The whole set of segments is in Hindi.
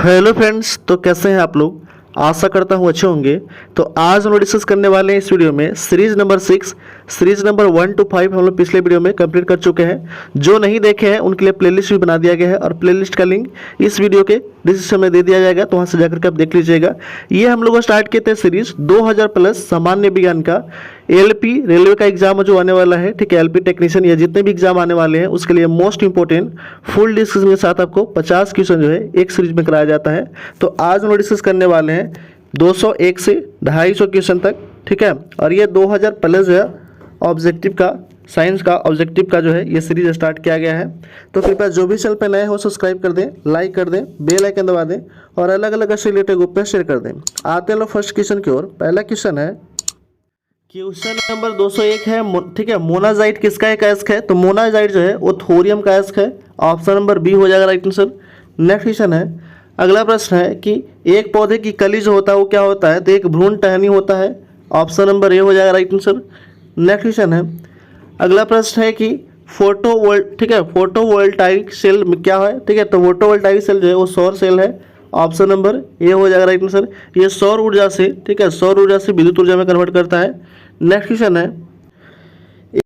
हेलो फ्रेंड्स, तो कैसे हैं आप लोग। आशा करता हूँ अच्छे होंगे। तो आज हम लोग डिस्कस करने वाले हैं इस वीडियो में series number 6, series number 1 to 5 हम लोग पिछले वीडियो में कंप्लीट कर चुके हैं। जो नहीं देखे हैं उनके लिए प्लेलिस्ट भी बना दिया गया है और प्लेलिस्ट का लिंक इस वीडियो के डिस्क्रिप्शन में दे दिया जाएगा, तो वहाँ से जाकर के आप देख लीजिएगा। ये हम लोग स्टार्ट किए थे सीरीज 2000 प्लस सामान्य विज्ञान का। एलपी रेलवे का एग्जाम जो आने वाला है, ठीक है, एलपी टेक्नीशियन या जितने भी एग्जाम आने वाले हैं उसके लिए मोस्ट इंपॉर्टेंट फुल डिस्कशन के साथ आपको 50 क्वेश्चन जो है एक सीरीज में कराया जाता है। तो आज हम लोग डिस्कस करने वाले हैं 201 से 250 क्वेश्चन तक, ठीक है। और ये 2000 प्लस जो है ऑब्जेक्टिव का, साइंस का ऑब्जेक्टिव का जो है ये सीरीज स्टार्ट किया गया है। तो कृपया जो भी चैनल पर नए हो सब्सक्राइब कर दें, लाइक कर दें, बेल आइकन दबा दें और अलग अलग से रिलेटेड ग्रुप पे शेयर कर दें। आते हैं लोग फर्स्ट क्वेश्चन की ओर। पहला क्वेश्चन है, क्वेश्चन नंबर 201 है, ठीक है, मोनाजाइट किसका एक अयस्क है। तो मोनाजाइट जो है वो थोरियम का अयस्क है। ऑप्शन नंबर बी हो जाएगा राइट आंसर। नेक्स्ट क्वेश्चन है, अगला प्रश्न है कि एक पौधे की कली जो होता है वो क्या होता है। तो एक भ्रूण टहनी होता है। ऑप्शन नंबर ए हो जाएगा राइट आंसर। नेक्स्ट क्वेश्चन है, अगला प्रश्न है कि ठीक है, फोटोवोल्टाइक सेल में क्या है। ठीक है, तो फोटोवोल्टाइक सेल जो है वो सौर सेल है। ऑप्शन नंबर ए हो जाएगा राइट आंसर। ये सौर ऊर्जा से, ठीक है, सौर ऊर्जा से विद्युत ऊर्जा में कन्वर्ट करता है। नेक्स्ट क्वेश्चन है,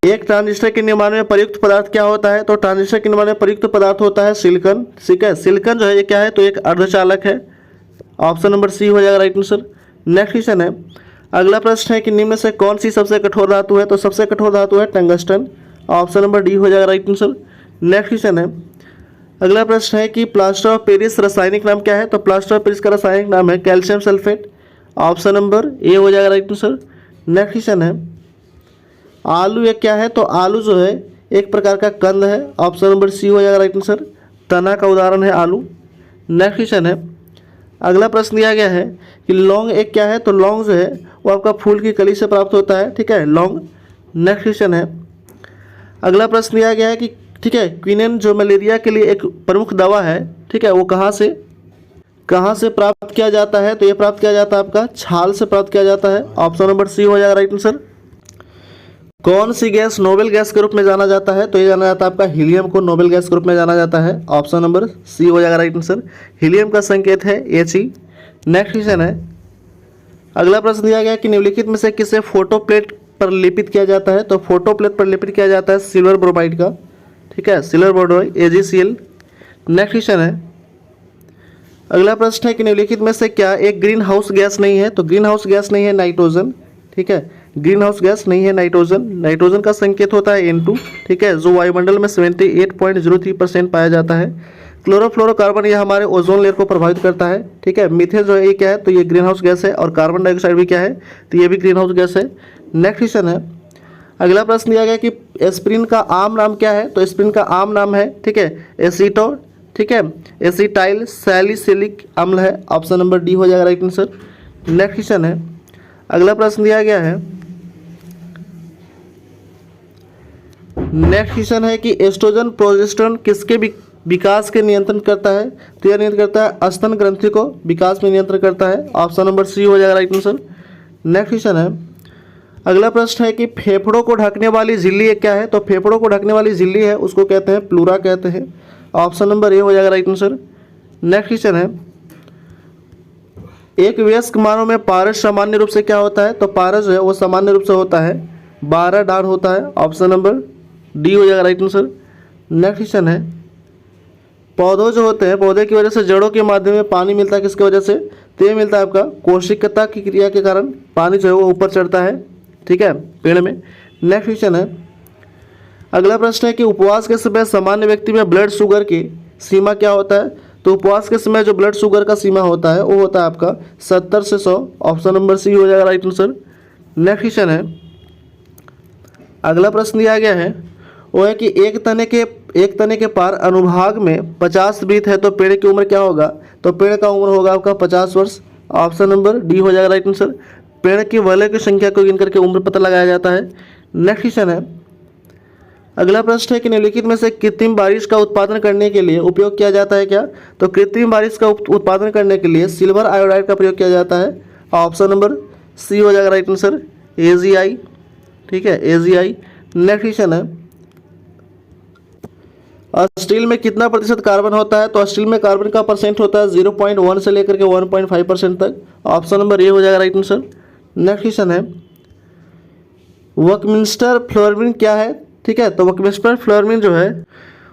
एक ट्रांजिस्टर के निर्माण में प्रयुक्त पदार्थ क्या होता है। तो ट्रांजिस्टर के निर्माण में प्रयुक्त पदार्थ होता है सिलिकॉन। ठीक है, सिलिकॉन जो है ये क्या है, तो एक अर्धचालक है। ऑप्शन नंबर सी हो जाएगा राइट आंसर। नेक्स्ट क्वेश्चन है, अगला प्रश्न है कि निम्न में से कौन सी सबसे कठोर धातु है। तो सबसे कठोर धातु है टंगस्टन। ऑप्शन नंबर डी हो जाएगा राइट आंसर। नेक्स्ट क्वेश्चन है, अगला प्रश्न है कि प्लास्टर ऑफ पेरिस रासायनिक नाम क्या है। तो प्लास्टर ऑफ पेरिस का रासायनिक नाम है calcium sulphate. Option number A हो जाएगा राइट आंसर। नेक्स्ट क्वेश्चन है, आलू एक क्या है। तो आलू जो है एक प्रकार का कंद है। ऑप्शन नंबर सी हो जाएगा राइट आंसर। तना का उदाहरण है आलू। नेक्स्ट क्वेश्चन है, अगला प्रश्न दिया गया है कि लौंग एक क्या है। तो लौंग जो है वो आपका फूल की कली से प्राप्त होता है, ठीक है, लौंग। नेक्स्ट क्वेश्चन है, अगला प्रश्न दिया गया है कि, ठीक है, क्विनेन जो मलेरिया के लिए एक प्रमुख दवा है, ठीक है, वो कहाँ से प्राप्त किया जाता है। तो ये प्राप्त किया जाता है आपका छाल से प्राप्त किया जाता है। ऑप्शन नंबर सी हो जाएगा राइट आंसर। कौन सी गैस नोबेल गैस के रूप में जाना जाता है। तो ये जाना जाता है आपका हीलियम को नोबेल गैस के रूप में जाना जाता है। ऑप्शन नंबर सी हो जाएगा राइट आंसर। हीलियम का संकेत है He। नेक्स्ट क्वेश्चन है, अगला प्रश्न दिया गया कि निम्नलिखित में से किसे फोटो प्लेट पर लेपित किया जाता है। तो फोटो प्लेट पर लेपित किया जाता है सिल्वर ब्रोमाइड का, ठीक है, silver bromide AgCl। Next question है, अगला प्रश्न है कि निम्नलिखित में से क्या एक ग्रीन हाउस गैस नहीं है। तो ग्रीन हाउस गैस नहीं है नाइट्रोजन, ठीक है, ग्रीन हाउस गैस नहीं है नाइट्रोजन। नाइट्रोजन का संकेत होता है N2, ठीक है, जो वायुमंडल में 78.03% पाया जाता है। क्लोरोफ्लोरोकार्बन ये हमारे ओजोन लेयर को प्रभावित करता है, ठीक है। मीथेन जो है ये क्या है, तो ये ग्रीन हाउस गैस है। और कार्बन डाइऑक्साइड भी क्या है, तो ये भी ग्रीन हाउस गैस है। नेक्स्ट क्वेश्चन है, अगला प्रश्न दिया गया कि एस्पिरिन का आम नाम क्या है। तो एस्पिरिन का आम नाम है, ठीक है, एसीटो, ठीक है, एसिटाइल सैलिसिलिक अम्ल है। ऑप्शन नंबर डी हो जाएगा राइट आंसर। नेक्स्ट क्वेश्चन है, अगला प्रश्न दिया गया है, नेक्स्ट क्वेश्चन है कि एस्ट्रोजन प्रोजेस्टेरोन किसके विकास के नियंत्रण करता है। तो यह नियंत्रण करता है स्तन ग्रंथि को विकास में नियंत्रण करता है। ऑप्शन नंबर सी हो जाएगा राइट आंसर। नेक्स्ट क्वेश्चन है, अगला प्रश्न है कि फेफड़ों को ढकने वाली झिल्ली क्या है। तो फेफड़ों को ढकने वाली झिल्ली है उसको कहते हैं प्लूरा कहते हैं। ऑप्शन नंबर ए हो जाएगा राइट आंसर। नेक्स्ट क्वेश्चन है, एक वयस्क मानव में पारस सामान्य रूप से क्या होता है। तो पारस जो है वो सामान्य रूप से होता है 12 डान होता है। ऑप्शन नंबर डी हो जाएगा राइट आंसर। नेक्स्ट क्वेश्चन है, पौधों जो होते हैं, पौधे की वजह से जड़ों के माध्यम में पानी मिलता है किसकी वजह से। तो ये मिलता है आपका कोशिकता की क्रिया के कारण पानी जो है वो ऊपर चढ़ता है, ठीक है, पेड़ में। नेक्स्ट क्वेश्चन है, अगला प्रश्न है कि उपवास के समय सामान्य व्यक्ति में ब्लड शुगर की सीमा क्या होता है। तो उपवास के समय जो ब्लड शुगर का सीमा होता है वो होता है आपका 70 से 100। ऑप्शन नंबर सी हो जाएगा राइट आंसर। नेक्स्ट क्वेश्चन है, अगला प्रश्न दिया गया है वो है कि एक तने के पार अनुभाग में 50 वृत्त है तो पेड़ की उम्र क्या होगा। तो पेड़ का उम्र होगा आपका 50 वर्ष। ऑप्शन नंबर डी हो जाएगा राइट आंसर। पेड़ की वलय की संख्या को गिन करके उम्र पता लगाया जाता है। नेक्स्ट क्वेश्चन है, अगला प्रश्न है कि निम्नलिखित में से कृत्रिम बारिश का उत्पादन करने के लिए उपयोग किया जाता है क्या। तो कृत्रिम बारिश का उत्पादन करने के लिए सिल्वर आयोडाइड का प्रयोग किया जाता है। ऑप्शन नंबर सी हो जाएगा राइट आंसर AgI, ठीक है, AgI। नेक्स्ट क्वेश्चन है, स्टील में कितना प्रतिशत कार्बन होता है? तो स्टील में कार्बन का परसेंट होता है 0.1 से लेकर के 1.5% तक। ऑप्शन नंबर ए हो जाएगा राइट आंसर। नेक्स्ट क्वेश्चन है वकमिंस्टर फ्लोरीन क्या है? ठीक है, तो वकमिंस्टर फ्लोरीन जो है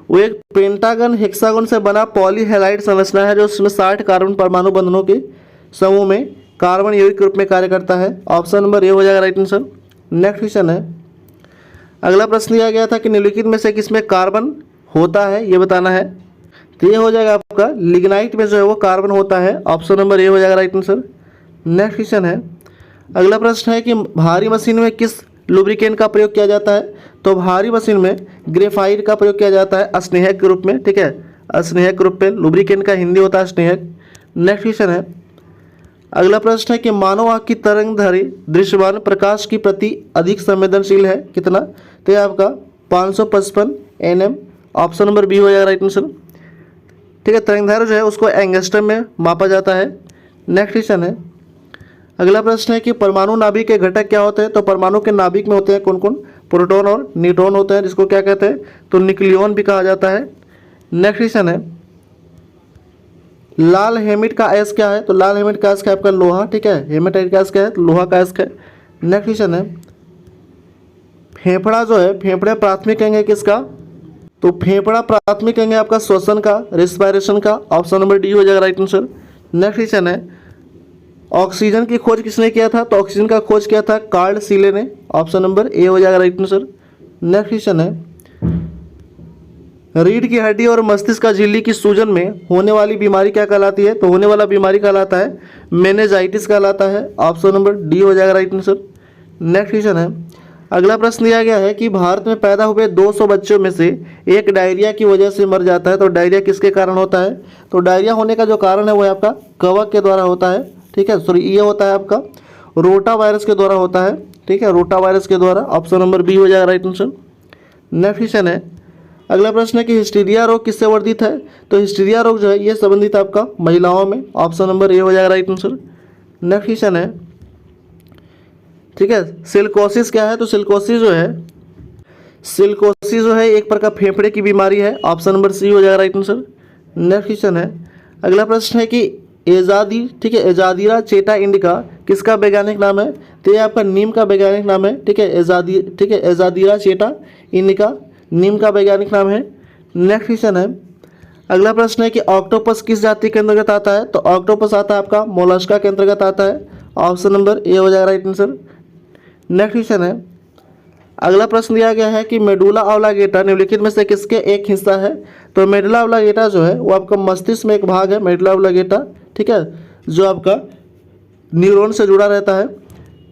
वो एक पेंटागन हेक्सागन से बना पॉलीहेलाइड संरचना है जो उसमें 60 कार्बन परमाणु बंधनों के समूह में कार्बन यौगिक के रूप में कार्य करता है। ऑप्शन नंबर ए हो जाएगा राइट आंसर। नेक्स्ट क्वेश्चन है अगला प्रश्न दिया गया था कि निम्नलिखित में से किसमें कार्बन होता है ये बताना है। तो ये हो जाएगा आपका लिग्नाइट में जो है वो कार्बन होता है। ऑप्शन नंबर ए हो जाएगा राइट आंसर। नेक्स्ट क्वेश्चन है अगला प्रश्न है कि भारी मशीन में किस लुब्रिकेंट का प्रयोग किया जाता है? तो भारी मशीन में ग्रेफाइट का प्रयोग किया जाता है स्नेहक के रूप में। ठीक है, स्नेहक के रूप में, लुब्रिकेंट का हिंदी होता है स्नेहक। नेक्स्ट क्वेश्चन है अगला प्रश्न है कि मानव आँख की तरंगधारी दृश्यमान प्रकाश की प्रति अधिक संवेदनशील है कितना? तो ये आपका 555 nm। ऑप्शन नंबर बी हो जाएगा राइट आंसर। ठीक है, तरंगधारी जो है उसको एंगस्ट्रम में मापा जाता है। नेक्स्ट क्वेश्चन है अगला प्रश्न है कि परमाणु नाभिक के घटक क्या होते हैं? तो परमाणु के नाभिक में होते हैं कौन कौन? प्रोटॉन और न्यूट्रॉन होते हैं, जिसको क्या कहते हैं? तो न्यूक्लियॉन भी कहा जाता है। नेक्स्ट क्वेश्चन है लाल हेमिट का अयस्क क्या है? तो लाल हेमिट का अयस्क है आपका लोहा। ठीक है, हेमेटाइट का अयस्क है तो लोहा का अयस्क है। नेक्स्ट क्वेश्चन है फेफड़ा जो है, फेफड़े प्राथमिक अंग है किसका? तो फेफड़ा प्राथमिक अंग है आपका श्वसन का, रेस्पिरेशन का। ऑप्शन नंबर डी हो जाएगा राइट आंसर। नेक्स्ट क्वेश्चन है ऑक्सीजन की खोज किसने किया था? तो ऑक्सीजन का खोज किया था कार्ल सीले ने। ऑप्शन नंबर ए हो जाएगा राइट आंसर। नेक्स्ट क्वेश्चन है रीढ़ की हड्डी और मस्तिष्क का झिल्ली की सूजन में होने वाली बीमारी क्या कहलाती है? तो होने वाला बीमारी कहलाता है मेनिंजाइटिस कहलाता है। ऑप्शन नंबर डी हो जाएगा राइट आंसर। नेक्स्ट क्वेश्चन है अगला प्रश्न दिया गया है कि भारत में पैदा हुए 200 बच्चों में से एक डायरिया की वजह से मर जाता है। तो डायरिया किसके कारण होता है? तो डायरिया होने का जो कारण है वो आपका कवक के द्वारा होता है। ठीक है, सॉरी ये होता है आपका रोटा वायरस के द्वारा होता है। ठीक है, रोटा वायरस के द्वारा। ऑप्शन नंबर बी हो जाएगा राइट आंसर। नेक्स्ट क्वेश्चन है अगला प्रश्न है कि हिस्टीरिया रोग किससे वर्धित है? तो हिस्टीरिया रोग जो है ये संबंधित आपका महिलाओं में। ऑप्शन नंबर ए हो जाएगा राइट आंसर। नेक्स्ट क्वेश्चन है ठीक है सिलिकोसिस क्या है? तो सिलिकोसिस जो है एक प्रकार फेफड़े की बीमारी है। ऑप्शन नंबर सी हो जाएगा राइट आंसर। नेक्स्ट क्वेश्चन है अगला प्रश्न है कि एजादी, ठीक है, एजादीरा चेटा इंडिका किसका वैज्ञानिक नाम है? तो ये आपका नीम का वैज्ञानिक नाम है। ठीक है, एजादीरा चेटा इंडिका नीम का वैज्ञानिक नाम है। नेक्स्ट क्वेश्चन है अगला प्रश्न है कि ऑक्टोपस किस जाति के अंतर्गत आता है? तो ऑक्टोपस आता है आपका मोलस्का के अंतर्गत आता है। ऑप्शन नंबर ए हो जाएगा राइट आंसर। नेक्स्ट क्वेश्चन है अगला प्रश्न दिया गया है कि मेडुला ऑब्लांगेटा निम्नलिखित में से किसके एक हिस्सा है? तो मेडुला ऑब्लांगेटा जो है वो आपका मस्तिष्क में एक भाग है मेडुला ऑब्लांगेटा। ठीक है, जो आपका न्यूरॉन से जुड़ा रहता है।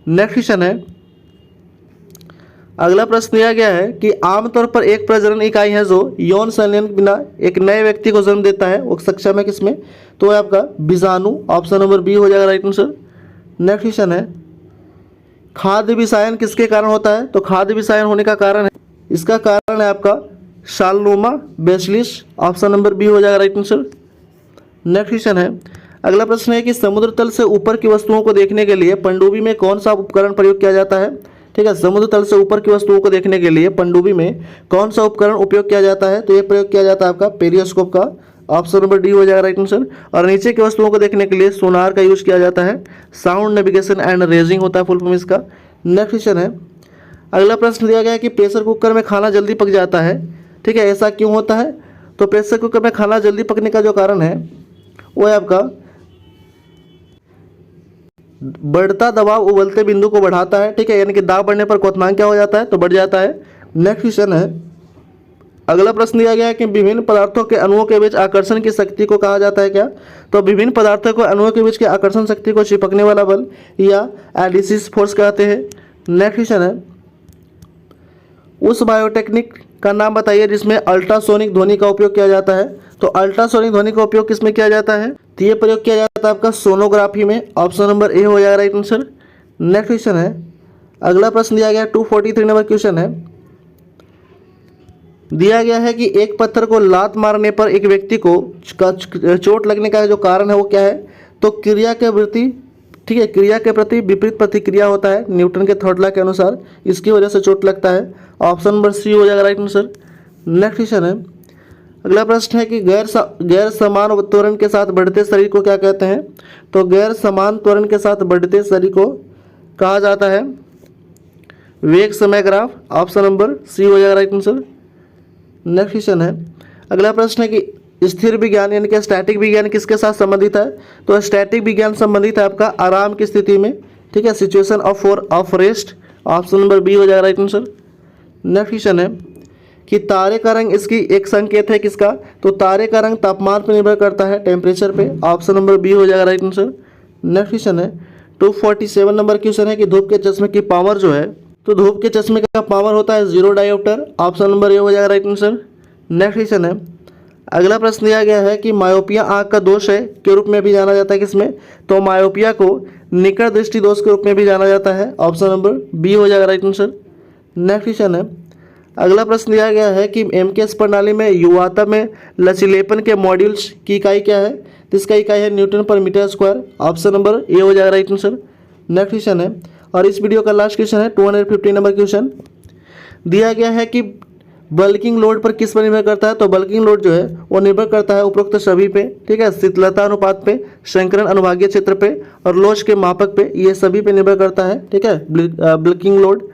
नेक्स्ट क्वेश्चन है अगला प्रश्न दिया गया है कि आमतौर पर एक प्रजनन इकाई है जो यौन संलयन के बिना एक नए व्यक्ति को जन्म देता है, वो सक्षम है किसमें? तो है आपका बीजाणु। ऑप्शन नंबर बी हो जाएगा राइट आंसर। नेक्स्ट क्वेश्चन है खाद्य विषायन किसके कारण होता है? तो खाद्य विषायन होने का कारण है, इसका कारण है आपका शालनोमा बेसिलिस। ऑप्शन नंबर बी हो जाएगा राइट आंसर। नेक्स्ट क्वेश्चन है अगला प्रश्न है कि समुद्र तल से ऊपर की वस्तुओं को देखने के लिए पनडुब्बी में कौन सा उपकरण प्रयोग किया जाता है? ठीक है, समुद्र तल से ऊपर की वस्तुओं को देखने के लिए पनडुब्बी में कौन सा उपकरण उपयोग किया जाता है? तो ये प्रयोग किया जाता है आपका पेरियोस्कोप का। ऑप्शन नंबर डी हो जाएगा राइट आंसर। और नीचे की वस्तुओं को देखने के लिए सोनार का यूज किया जाता है। साउंड नेविगेशन एंड रेजिंग होता है फुल फॉर्म इसका। नेक्स्ट क्वेश्चन है अगला प्रश्न दिया गया है कि प्रेशर कुकर में खाना जल्दी पक जाता है। ठीक है, ऐसा क्यों होता है? तो प्रेशर कुकर में खाना जल्दी पकने का जो कारण है वो है आपका बढ़ता दबाव उबलते बिंदु को बढ़ाता है। ठीक है, यानी कि दाब बढ़ने पर क्वथनांक क्या हो जाता है? तो बढ़ जाता है। नेक्स्ट क्वेश्चन है अगला प्रश्न दिया गया है कि विभिन्न पदार्थों के अणुओं के बीच आकर्षण की शक्ति को कहा जाता है क्या? तो विभिन्न पदार्थों को अणुओं के बीच के आकर्षण शक्ति को चिपकने वाला बल या एडिसिव फोर्स कहते हैं। नेक्स्ट क्वेश्चन है उस बायोटेक्निक का नाम बताइए जिसमें अल्ट्रासोनिक ध्वनि का उपयोग किया जाता है। तो अल्ट्रासोनिक ध्वनि का उपयोग किसमें किया जाता है? तो ये प्रयोग किया जाता है आपका सोनोग्राफी में। ऑप्शन नंबर ए हो जाएगा राइट आंसर। नेक्स्ट क्वेश्चन है अगला प्रश्न दिया गया 243 नंबर क्वेश्चन है। दिया गया है कि एक पत्थर को लात मारने पर एक व्यक्ति को चोट लगने का जो कारण है वो क्या है? तो क्रिया के प्रति, ठीक है, क्रिया के प्रति विपरीत प्रतिक्रिया होता है न्यूटन के थर्ड लॉ के अनुसार, इसकी वजह से चोट लगता है। ऑप्शन नंबर सी हो जाएगा राइट आंसर। नेक्स्ट क्वेश्चन है अगला प्रश्न है कि गैर समान त्वरण के साथ बढ़ते शरीर को क्या कहते हैं? तो गैर समान त्वरण के साथ बढ़ते शरीर को कहा जाता है वेग समय ग्राफ। ऑप्शन नंबर सी हो जाएगा राइट आंसर। नेक्स्ट क्वेश्चन है, अगला प्रश्न है कि स्थिर विज्ञान यानी कि स्टैटिक विज्ञान किसके साथ संबंधित है? तो स्टैटिक विज्ञान संबंधित है आपका आराम की स्थिति में, ठीक है, situation of rest. Option number B हो जाएगा राइट आंसर। नेक्स्ट क्वेश्चन है कि तारे का रंग इसकी एक संकेत है किसका? तो तारे का रंग तापमान पर निर्भर करता है, टेम्परेचर पे। ऑप्शन नंबर बी हो जाएगा राइट आंसर। नेक्स्ट क्वेश्चन है 247 नंबर क्वेश्चन है कि धूप के चश्मे की पावर जो है, तो धूप के चश्मे का पावर होता है 0 डायोप्टर। ऑप्शन नंबर ए हो जाएगा राइट आंसर। नेक्स्ट क्वेश्चन है, अगला प्रश्न दिया गया है कि मायोपिया आंख का दोष है के रूप में भी जाना जाता है किसमें? तो मायोपिया को निकट दृष्टि दोष के रूप में भी जाना जाता है। ऑप्शन नंबर बी हो जाएगा राइट आंसर। नेक्स्ट क्वेश्चन है, अगला प्रश्न दिया गया है कि एमकेएस प्रणाली में युवाता में लचीलेपन के मॉड्यूल्स की इकाई क्या है? तो इसका इकाई है न्यूटन पर metre square. Option number A हो जाएगा राइट आंसर। नेक्स्ट क्वेश्चन है, और इस वीडियो का लास्ट क्वेश्चन है 250 नंबर क्वेश्चन दिया गया है कि बल्किंग लोड पर किस पर निर्भर करता है? तो बल्किंग लोड जो है वो निर्भर करता है उपरोक्त सभी पे, ठीक है, शीतलता अनुपात पे, संकरण अनुभागीय क्षेत्र पे और लोच के मापक पे, ये सभी पे निर्भर करता है, ठीक है, बल्किंग लोड।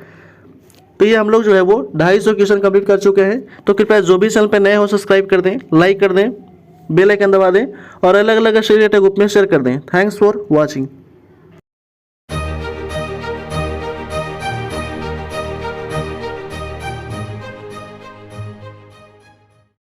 तो ये हम लोग जो है वो 250 क्वेश्चन कंप्लीट कर चुके हैं। तो कृपया जो भी चैनल पे नए हो सब्सक्राइब कर दें, लाइक कर दें, बेल आइकन दबा दें और अलग अलग ग्रुप में शेयर कर दें। Thanks for watching.